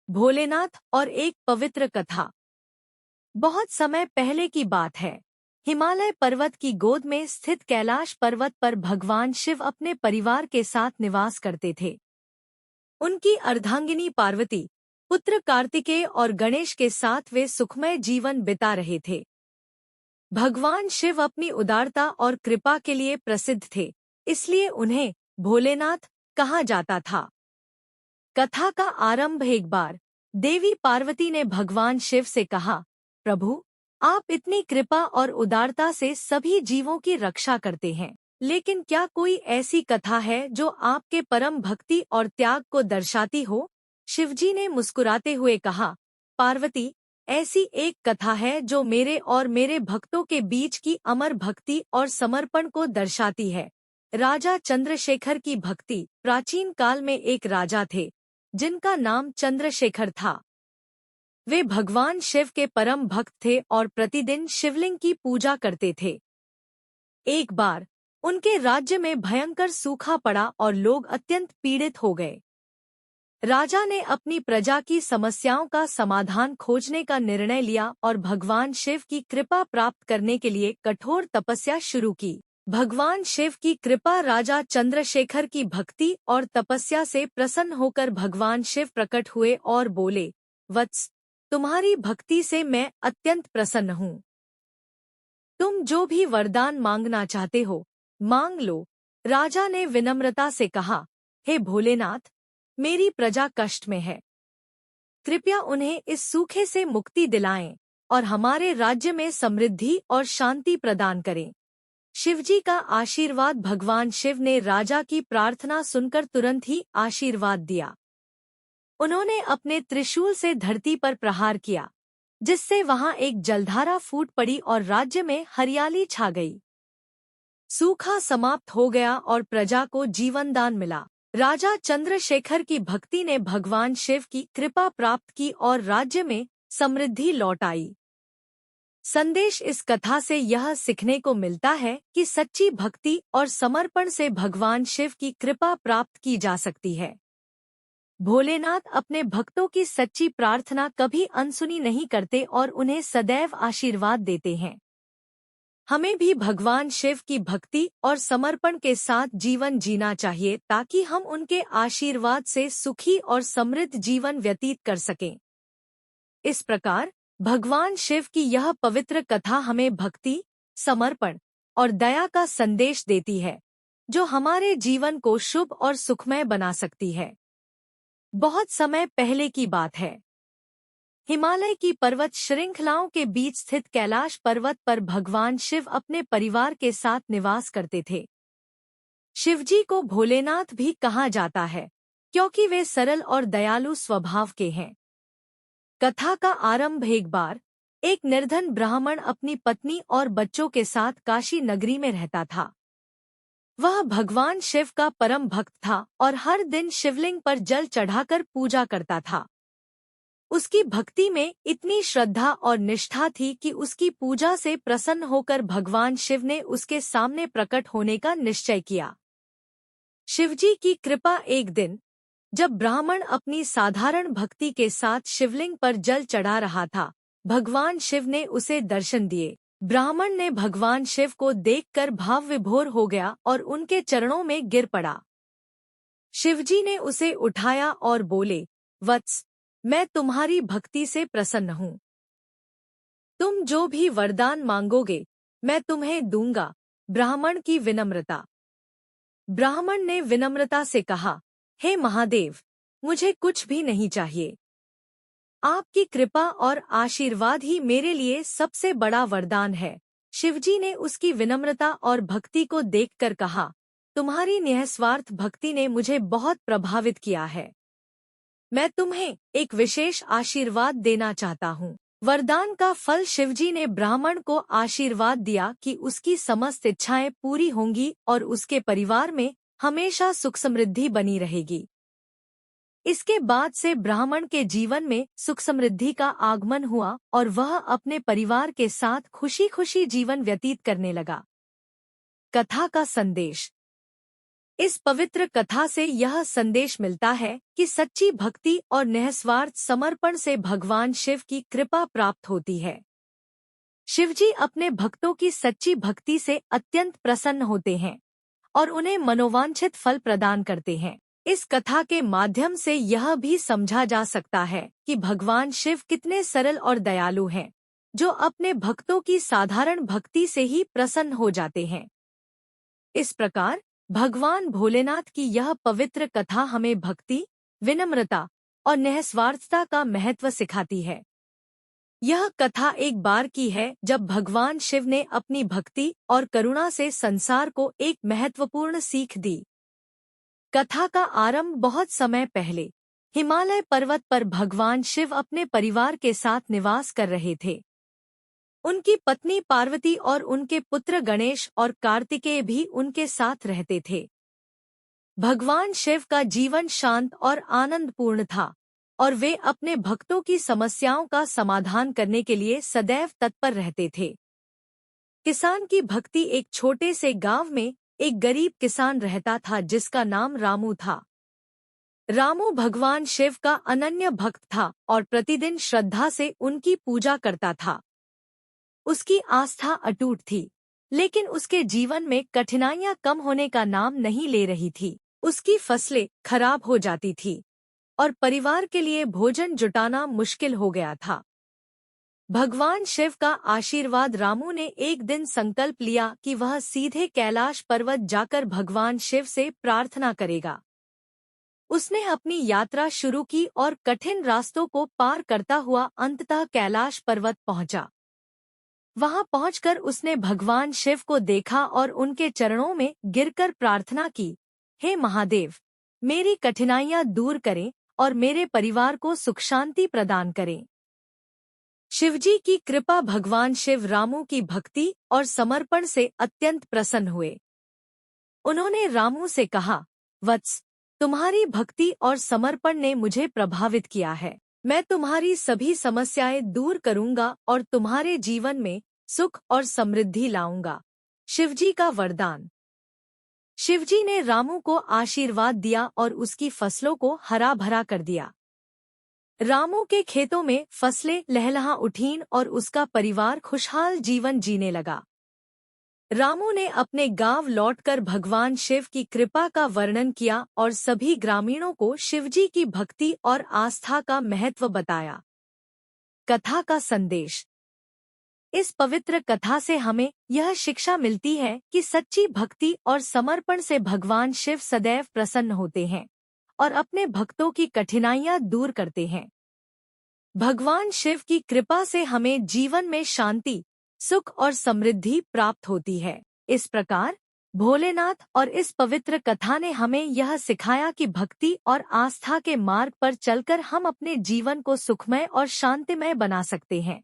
भोलेनाथ और एक पवित्र कथा। बहुत समय पहले की बात है। हिमालय पर्वत की गोद में स्थित कैलाश पर्वत पर भगवान शिव अपने परिवार के साथ निवास करते थे। उनकी अर्धांगिनी पार्वती, पुत्र कार्तिकेय और गणेश के साथ वे सुखमय जीवन बिता रहे थे। भगवान शिव अपनी उदारता और कृपा के लिए प्रसिद्ध थे, इसलिए उन्हें भोलेनाथ कहा जाता था। कथा का आरंभ एक बार देवी पार्वती ने भगवान शिव से कहा, प्रभु, आप इतनी कृपा और उदारता से सभी जीवों की रक्षा करते हैं, लेकिन क्या कोई ऐसी कथा है जो आपके परम भक्ति और त्याग को दर्शाती हो? शिवजी ने मुस्कुराते हुए कहा, पार्वती, ऐसी एक कथा है जो मेरे और मेरे भक्तों के बीच की अमर भक्ति और समर्पण को दर्शाती है। राजा चंद्रशेखर की भक्ति। प्राचीन काल में एक राजा थे जिनका नाम चंद्रशेखर था। वे भगवान शिव के परम भक्त थे और प्रतिदिन शिवलिंग की पूजा करते थे। एक बार उनके राज्य में भयंकर सूखा पड़ा और लोग अत्यंत पीड़ित हो गए। राजा ने अपनी प्रजा की समस्याओं का समाधान खोजने का निर्णय लिया और भगवान शिव की कृपा प्राप्त करने के लिए कठोर तपस्या शुरू की। भगवान शिव की कृपा। राजा चंद्रशेखर की भक्ति और तपस्या से प्रसन्न होकर भगवान शिव प्रकट हुए और बोले, वत्स, तुम्हारी भक्ति से मैं अत्यंत प्रसन्न हूँ। तुम जो भी वरदान मांगना चाहते हो, मांग लो। राजा ने विनम्रता से कहा, हे भोलेनाथ, मेरी प्रजा कष्ट में है। कृपया उन्हें इस सूखे से मुक्ति दिलाएं और हमारे राज्य में समृद्धि और शांति प्रदान करें। शिवजी का आशीर्वाद। भगवान शिव ने राजा की प्रार्थना सुनकर तुरंत ही आशीर्वाद दिया। उन्होंने अपने त्रिशूल से धरती पर प्रहार किया, जिससे वहां एक जलधारा फूट पड़ी और राज्य में हरियाली छा गई। सूखा समाप्त हो गया और प्रजा को जीवनदान मिला। राजा चंद्रशेखर की भक्ति ने भगवान शिव की कृपा प्राप्त की और राज्य में समृद्धि लौट आई। संदेश। इस कथा से यह सीखने को मिलता है कि सच्ची भक्ति और समर्पण से भगवान शिव की कृपा प्राप्त की जा सकती है। भोलेनाथ अपने भक्तों की सच्ची प्रार्थना कभी अनसुनी नहीं करते और उन्हें सदैव आशीर्वाद देते हैं। हमें भी भगवान शिव की भक्ति और समर्पण के साथ जीवन जीना चाहिए ताकि हम उनके आशीर्वाद से सुखी और समृद्ध जीवन व्यतीत कर सकें। इस प्रकार भगवान शिव की यह पवित्र कथा हमें भक्ति, समर्पण और दया का संदेश देती है, जो हमारे जीवन को शुभ और सुखमय बना सकती है। बहुत समय पहले की बात है। हिमालय की पर्वत श्रृंखलाओं के बीच स्थित कैलाश पर्वत पर भगवान शिव अपने परिवार के साथ निवास करते थे। शिवजी को भोलेनाथ भी कहा जाता है, क्योंकि वे सरल और दयालु स्वभाव के हैं। कथा का आरंभ एक बार एक निर्धन ब्राह्मण अपनी पत्नी और बच्चों के साथ काशी नगरी में रहता था। वह भगवान शिव का परम भक्त था और हर दिन शिवलिंग पर जल चढ़ाकर पूजा करता था। उसकी भक्ति में इतनी श्रद्धा और निष्ठा थी कि उसकी पूजा से प्रसन्न होकर भगवान शिव ने उसके सामने प्रकट होने का निश्चय किया। शिवजी की कृपा। एक दिन जब ब्राह्मण अपनी साधारण भक्ति के साथ शिवलिंग पर जल चढ़ा रहा था, भगवान शिव ने उसे दर्शन दिए। ब्राह्मण ने भगवान शिव को देखकर भाव विभोर हो गया और उनके चरणों में गिर पड़ा। शिवजी ने उसे उठाया और बोले, वत्स, मैं तुम्हारी भक्ति से प्रसन्न हूँ। तुम जो भी वरदान मांगोगे, मैं तुम्हें दूंगा। ब्राह्मण की विनम्रता। ब्राह्मण ने विनम्रता से कहा, हे महादेव, मुझे कुछ भी नहीं चाहिए। आपकी कृपा और आशीर्वाद ही मेरे लिए सबसे बड़ा वरदान है। शिवजी ने उसकी विनम्रता और भक्ति को देखकर कहा, तुम्हारी निस्वार्थ भक्ति ने मुझे बहुत प्रभावित किया है। मैं तुम्हें एक विशेष आशीर्वाद देना चाहता हूँ। वरदान का फल। शिवजी ने ब्राह्मण को आशीर्वाद दिया कि उसकी समस्त इच्छाएं पूरी होंगी और उसके परिवार में हमेशा सुख समृद्धि बनी रहेगी। इसके बाद से ब्राह्मण के जीवन में सुख समृद्धि का आगमन हुआ और वह अपने परिवार के साथ खुशी खुशी जीवन व्यतीत करने लगा। कथा का संदेश। इस पवित्र कथा से यह संदेश मिलता है कि सच्ची भक्ति और निस्वार्थ समर्पण से भगवान शिव की कृपा प्राप्त होती है। शिवजी अपने भक्तों की सच्ची भक्ति से अत्यंत प्रसन्न होते हैं और उन्हें मनोवांछित फल प्रदान करते हैं। इस कथा के माध्यम से यह भी समझा जा सकता है कि भगवान शिव कितने सरल और दयालु हैं, जो अपने भक्तों की साधारण भक्ति से ही प्रसन्न हो जाते हैं। इस प्रकार भगवान भोलेनाथ की यह पवित्र कथा हमें भक्ति, विनम्रता और निस्वार्थता का महत्व सिखाती है। यह कथा एक बार की है जब भगवान शिव ने अपनी भक्ति और करुणा से संसार को एक महत्वपूर्ण सीख दी। कथा का आरंभ बहुत समय पहले हिमालय पर्वत पर भगवान शिव अपने परिवार के साथ निवास कर रहे थे। उनकी पत्नी पार्वती और उनके पुत्र गणेश और कार्तिकेय भी उनके साथ रहते थे। भगवान शिव का जीवन शांत और आनंदपूर्ण था और वे अपने भक्तों की समस्याओं का समाधान करने के लिए सदैव तत्पर रहते थे। किसान की भक्ति। एक छोटे से गांव में एक गरीब किसान रहता था जिसका नाम रामू था। रामू भगवान शिव का अनन्य भक्त था और प्रतिदिन श्रद्धा से उनकी पूजा करता था। उसकी आस्था अटूट थी, लेकिन उसके जीवन में कठिनाइयां कम होने का नाम नहीं ले रही थी। उसकी फसलें खराब हो जाती थी और परिवार के लिए भोजन जुटाना मुश्किल हो गया था। भगवान शिव का आशीर्वाद। रामू ने एक दिन संकल्प लिया कि वह सीधे कैलाश पर्वत जाकर भगवान शिव से प्रार्थना करेगा। उसने अपनी यात्रा शुरू की और कठिन रास्तों को पार करता हुआ अंततः कैलाश पर्वत पहुंचा। वहां पहुंचकर उसने भगवान शिव को देखा और उनके चरणों में गिरकर प्रार्थना की, हे महादेव, मेरी कठिनाइयां दूर करें और मेरे परिवार को सुख शांति प्रदान करें। शिवजी की कृपा। भगवान शिव रामू की भक्ति और समर्पण से अत्यंत प्रसन्न हुए। उन्होंने रामू से कहा, वत्स, तुम्हारी भक्ति और समर्पण ने मुझे प्रभावित किया है। मैं तुम्हारी सभी समस्याएं दूर करूंगा और तुम्हारे जीवन में सुख और समृद्धि लाऊंगा। शिवजी का वरदान। शिवजी ने रामू को आशीर्वाद दिया और उसकी फसलों को हरा भरा कर दिया। रामू के खेतों में फसलें लहलहा उठीं और उसका परिवार खुशहाल जीवन जीने लगा। रामू ने अपने गांव लौटकर भगवान शिव की कृपा का वर्णन किया और सभी ग्रामीणों को शिवजी की भक्ति और आस्था का महत्व बताया। कथा का संदेश। इस पवित्र कथा से हमें यह शिक्षा मिलती है कि सच्ची भक्ति और समर्पण से भगवान शिव सदैव प्रसन्न होते हैं और अपने भक्तों की कठिनाइयां दूर करते हैं। भगवान शिव की कृपा से हमें जीवन में शांति, सुख और समृद्धि प्राप्त होती है। इस प्रकार भोलेनाथ और इस पवित्र कथा ने हमें यह सिखाया कि भक्ति और आस्था के मार्ग पर चलकर हम अपने जीवन को सुखमय और शांतिमय बना सकते हैं।